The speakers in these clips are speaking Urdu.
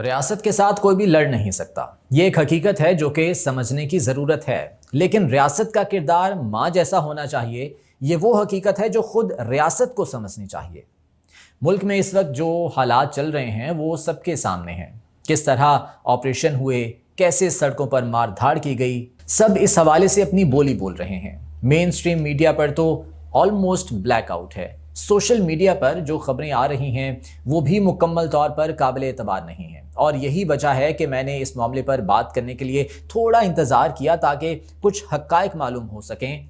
ریاست کے ساتھ کوئی بھی لڑ نہیں سکتا، یہ ایک حقیقت ہے جو کہ سمجھنے کی ضرورت ہے، لیکن ریاست کا کردار ماں جیسا ہونا چاہیے، یہ وہ حقیقت ہے جو خود ریاست کو سمجھنی چاہیے۔ ملک میں اس وقت جو حالات چل رہے ہیں وہ سب کے سامنے ہیں، کس طرح آپریشن ہوئے، کیسے سڑکوں پر مار دھاڑ کی گئی، سب اس حوالے سے اپنی بولی بول رہے ہیں۔ مین سٹریم میڈیا پر تو آلموسٹ بلیک آؤٹ ہے، سوشل میڈیا پر جو خبریں آ رہی ہیں وہ بھی مکمل طور پر قابل اعتبار نہیں ہیں، اور یہی وجہ ہے کہ میں نے اس معاملے پر بات کرنے کے لیے تھوڑا انتظار کیا تاکہ کچھ حقائق معلوم ہو سکیں۔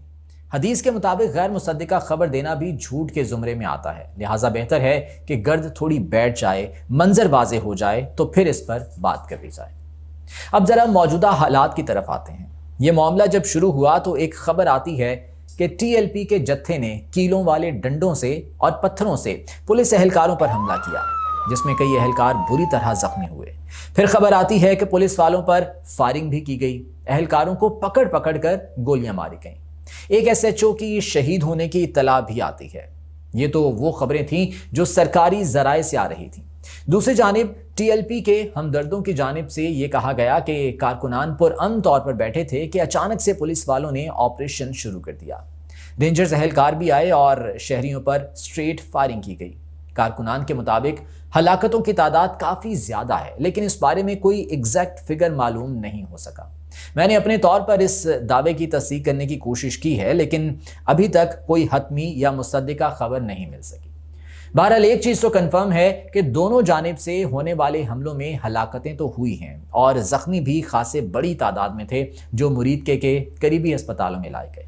حدیث کے مطابق غیر مصدقہ خبر دینا بھی جھوٹ کے زمرے میں آتا ہے، لہٰذا بہتر ہے کہ گرد تھوڑی بیٹھ جائے، منظر واضح ہو جائے تو پھر اس پر بات کر لی جائے۔ اب ذرا موجودہ حالات کی طرف آتے ہیں۔ یہ معاملہ جب شروع ہوا تو ایک خبر آتی ہے کہ ٹی ایل پی کے جتھے نے کیلوں والے ڈنڈوں سے اور پتھروں سے پولیس اہلکاروں پر حملہ کیا، جس میں کئی اہلکار بری طرح زخمی ہوئے۔ پھر خبر آتی ہے کہ پولیس والوں پر فائرنگ بھی کی گئی، اہلکاروں کو پکڑ پکڑ کر گولیاں ماری گئیں۔ ایک ایس ایچ او کی شہید ہونے کی اطلاع بھی آتی ہے۔ یہ تو وہ خبریں تھیں جو سرکاری ذرائع سے آ رہی تھیں۔ دوسری جانب ٹی ایل پی کے ہمدردوں کی جانب سے یہ کہا گیا کہ کارکنان پرامن طور پر بیٹھے تھے کہ اچانک سے پولیس والوں نے آپریشن شروع کر دیا۔ رینجرز اہلکار بھی آئے اور شہریوں پر اسٹریٹ فائرنگ کی گئی۔ کارکنان کے مطابق ہلاکتوں کی تعداد کافی زیادہ ہے، لیکن اس بارے میں کوئی ایگزیکٹ فگر معلوم نہیں ہو سکا۔ میں نے اپنے طور پر اس دعوے کی تصدیق کرنے کی کوشش کی ہے، لیکن ابھی تک کوئی حتمی یا مصدقہ خبر نہیں مل سکی۔ بہرحال ایک چیز تو کنفرم ہے کہ دونوں جانب سے ہونے والے حملوں میں ہلاکتیں تو ہوئی ہیں، اور زخمی بھی خاصے بڑی تعداد میں تھے جو مرید کے قریبی ہسپتالوں میں لائے گئے۔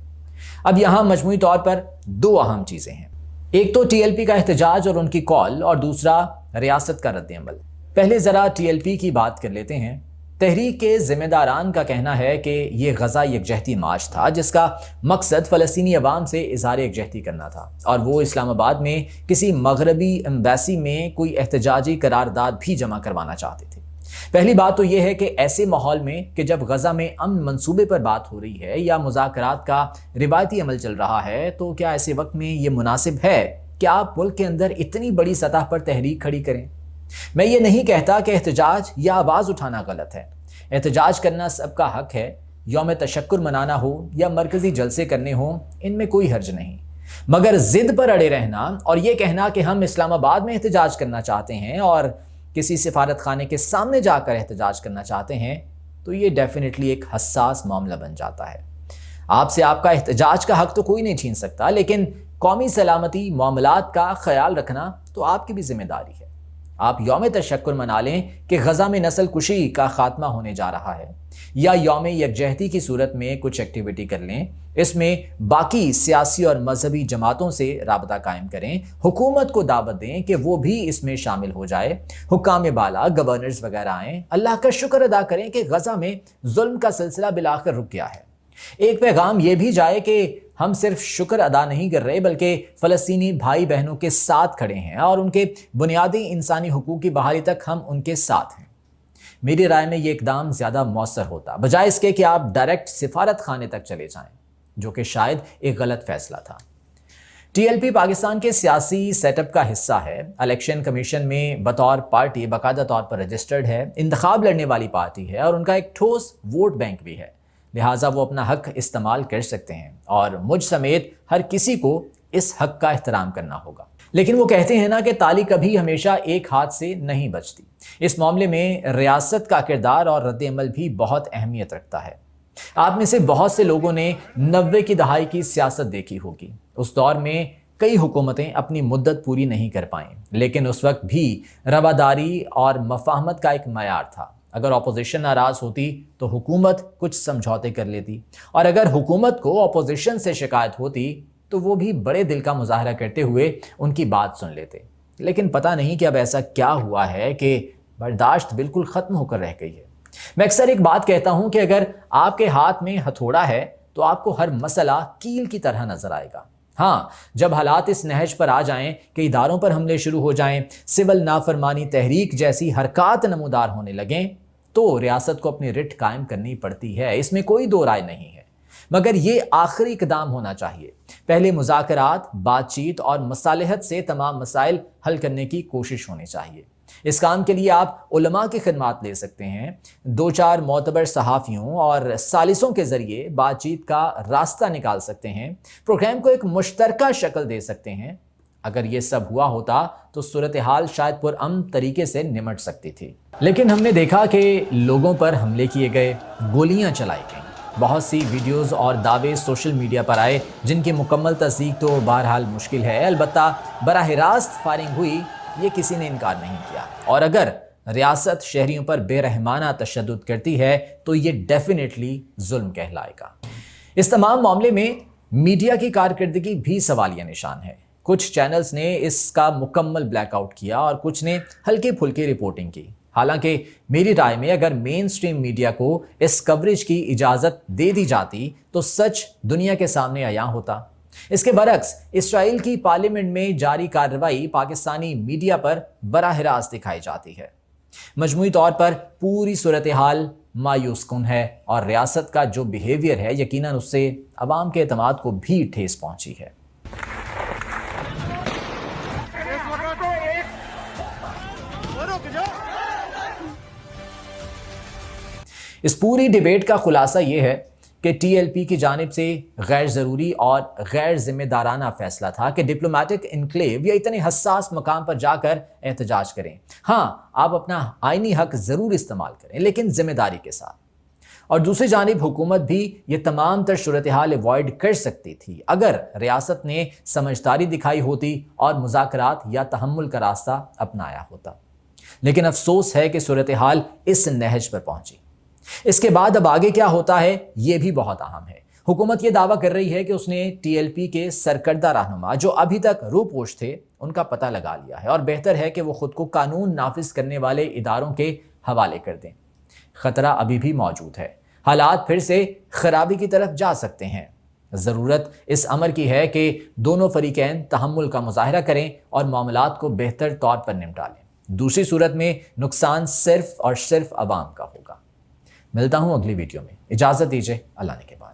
اب یہاں مجموعی طور پر دو اہم چیزیں ہیں، ایک تو ٹی ایل پی کا احتجاج اور ان کی کال، اور دوسرا ریاست کا رد عمل۔ پہلے ذرا ٹی ایل پی کی بات کر لیتے ہیں۔ تحریک کے ذمہ داران کا کہنا ہے کہ یہ غزہ یکجہتی مارچ تھا جس کا مقصد فلسطینی عوام سے اظہار یکجہتی کرنا تھا، اور وہ اسلام آباد میں کسی مغربی ایمبیسی میں کوئی احتجاجی قرارداد بھی جمع کروانا چاہتے تھے۔ پہلی بات تو یہ ہے کہ ایسے ماحول میں کہ جب غزہ میں امن منصوبے پر بات ہو رہی ہے یا مذاکرات کا روایتی عمل چل رہا ہے، تو کیا ایسے وقت میں یہ مناسب ہے کہ آپ ملک کے اندر اتنی بڑی سطح پر تحریک کھڑی کریں؟ میں یہ نہیں کہتا کہ احتجاج یا آواز اٹھانا غلط ہے، احتجاج کرنا سب کا حق ہے، یوم تشکر منانا ہو یا مرکزی جلسے کرنے ہوں، ان میں کوئی حرج نہیں، مگر ضد پر اڑے رہنا اور یہ کہنا کہ ہم اسلام آباد میں احتجاج کرنا چاہتے ہیں اور کسی سفارت خانے کے سامنے جا کر احتجاج کرنا چاہتے ہیں، تو یہ ڈیفینیٹلی ایک حساس معاملہ بن جاتا ہے۔ آپ سے آپ کا احتجاج کا حق تو کوئی نہیں چھین سکتا، لیکن قومی سلامتی معاملات کا خیال رکھنا تو آپ کی بھی ذمہ داری ہے۔ آپ یوم تشکر منا لیں کہ غزہ میں نسل کشی کا خاتمہ ہونے جا رہا ہے، یا یوم یکجہتی کی صورت میں کچھ ایکٹیویٹی کر لیں، اس میں باقی سیاسی اور مذہبی جماعتوں سے رابطہ قائم کریں، حکومت کو دعوت دیں کہ وہ بھی اس میں شامل ہو جائے، حکام بالا، گورنرز وغیرہ آئیں، اللہ کا شکر ادا کریں کہ غزہ میں ظلم کا سلسلہ بالآخر رک گیا ہے۔ ایک پیغام یہ بھی جائے کہ ہم صرف شکر ادا نہیں کر رہے بلکہ فلسطینی بھائی بہنوں کے ساتھ کھڑے ہیں اور ان کے بنیادی انسانی حقوق کی بحالی تک ہم ان کے ساتھ ہیں۔ میری رائے میں یہ اقدام زیادہ مؤثر ہوتا، بجائے اس کے کہ آپ ڈائریکٹ سفارت خانے تک چلے جائیں، جو کہ شاید ایک غلط فیصلہ تھا۔ ٹی ایل پی پاکستان کے سیاسی سیٹ اپ کا حصہ ہے، الیکشن کمیشن میں بطور پارٹی باقاعدہ طور پر رجسٹرڈ ہے، انتخاب لڑنے والی پارٹی ہے اور ان کا ایک ٹھوس ووٹ بینک بھی ہے، لہٰذا وہ اپنا حق استعمال کر سکتے ہیں اور مجھ سمیت ہر کسی کو اس حق کا احترام کرنا ہوگا۔ لیکن وہ کہتے ہیں نا کہ تالی کبھی ہمیشہ ایک ہاتھ سے نہیں بجتی۔ اس معاملے میں ریاست کا کردار اور رد عمل بھی بہت اہمیت رکھتا ہے۔ آپ میں سے بہت سے لوگوں نے 90 کی دہائی کی سیاست دیکھی ہوگی۔ اس دور میں کئی حکومتیں اپنی مدت پوری نہیں کر پائیں، لیکن اس وقت بھی رواداری اور مفاہمت کا ایک معیار تھا۔ اگر اپوزیشن ناراض ہوتی تو حکومت کچھ سمجھوتے کر لیتی، اور اگر حکومت کو اپوزیشن سے شکایت ہوتی تو وہ بھی بڑے دل کا مظاہرہ کرتے ہوئے ان کی بات سن لیتے۔ لیکن پتہ نہیں کہ اب ایسا کیا ہوا ہے کہ برداشت بالکل ختم ہو کر رہ گئی ہے۔ میں اکثر ایک بات کہتا ہوں کہ اگر آپ کے ہاتھ میں ہتھوڑا ہے تو آپ کو ہر مسئلہ کیل کی طرح نظر آئے گا۔ ہاں، جب حالات اس نہج پر آ جائیں کہ اداروں پر حملے شروع ہو جائیں، سول نافرمانی تحریک جیسی حرکات نمودار ہونے لگیں، تو ریاست کو اپنی رٹ قائم کرنی پڑتی ہے، اس میں کوئی دو رائے نہیں ہے، مگر یہ آخری اقدام ہونا چاہیے۔ پہلے مذاکرات، بات چیت اور مصالحت سے تمام مسائل حل کرنے کی کوشش ہونی چاہیے۔ اس کام کے لیے آپ علماء کی خدمات لے سکتے ہیں، 2-4 معتبر صحافیوں اور ثالثوں کے ذریعے بات چیت کا راستہ نکال سکتے ہیں، پروگرام کو ایک مشترکہ شکل دے سکتے ہیں۔ اگر یہ سب ہوا ہوتا تو صورتحال شاید پرامن طریقے سے نمٹ سکتی تھی، لیکن ہم نے دیکھا کہ لوگوں پر حملے کیے گئے، گولیاں چلائی گئیں، بہت سی ویڈیوز اور دعوے سوشل میڈیا پر آئے جن کی مکمل تصدیق تو بہرحال مشکل ہے، البتہ براہ راست فائرنگ ہوئی یہ کسی نے انکار نہیں کیا، اور اگر ریاست شہریوں پر بے رحمانہ تشدد کرتی ہے تو یہ ڈیفینیٹلی ظلم کہلائے گا۔ اس تمام معاملے میں میڈیا کی کارکردگی بھی سوالیہ نشان ہے۔ کچھ چینلز نے اس کا مکمل بلیک آؤٹ کیا اور کچھ نے ہلکی پھلکی رپورٹنگ کی۔ حالانکہ میری رائے میں اگر مین سٹریم میڈیا کو اس کوریج کی اجازت دے دی جاتی تو سچ دنیا کے سامنے عیاں ہوتا۔ اس کے برعکس اسرائیل کی پارلیمنٹ میں جاری کارروائی پاکستانی میڈیا پر براہ راست دکھائی جاتی ہے۔ مجموعی طور پر پوری صورتحال مایوس کن ہے اور ریاست کا جو بیہیویئر ہے یقیناً اس سے عوام کے اعتماد کو بھی ٹھیس پہنچی ہے۔ اس پوری ڈیبیٹ کا خلاصہ یہ ہے کہ ٹی ایل پی کی جانب سے غیر ضروری اور غیر ذمہ دارانہ فیصلہ تھا کہ ڈپلومیٹک انکلیو یا اتنے حساس مقام پر جا کر احتجاج کریں۔ ہاں، آپ اپنا آئینی حق ضرور استعمال کریں لیکن ذمہ داری کے ساتھ۔ اور دوسری جانب حکومت بھی یہ تمام تر صورتحال ایوائڈ کر سکتی تھی اگر ریاست نے سمجھداری دکھائی ہوتی اور مذاکرات یا تحمل کا راستہ اپنایا ہوتا۔ لیکن افسوس ہے کہ صورتحال اس نہج پر پہنچی۔ اس کے بعد اب آگے کیا ہوتا ہے یہ بھی بہت اہم ہے۔ حکومت یہ دعویٰ کر رہی ہے کہ اس نے ٹی ایل پی کے سرکردہ رہنما جو ابھی تک روپوش تھے ان کا پتہ لگا لیا ہے اور بہتر ہے کہ وہ خود کو قانون نافذ کرنے والے اداروں کے حوالے کر دیں۔ خطرہ ابھی بھی موجود ہے، حالات پھر سے خرابی کی طرف جا سکتے ہیں۔ ضرورت اس امر کی ہے کہ دونوں فریقین تحمل کا مظاہرہ کریں اور معاملات کو بہتر طور پر نمٹا لیں۔ دوسری صورت میں نقصان صرف اور صرف عوام کا ہوگا۔ ملتا ہوں اگلی ویڈیو میں، اجازت دیجیے، اللہ نے کے بعد۔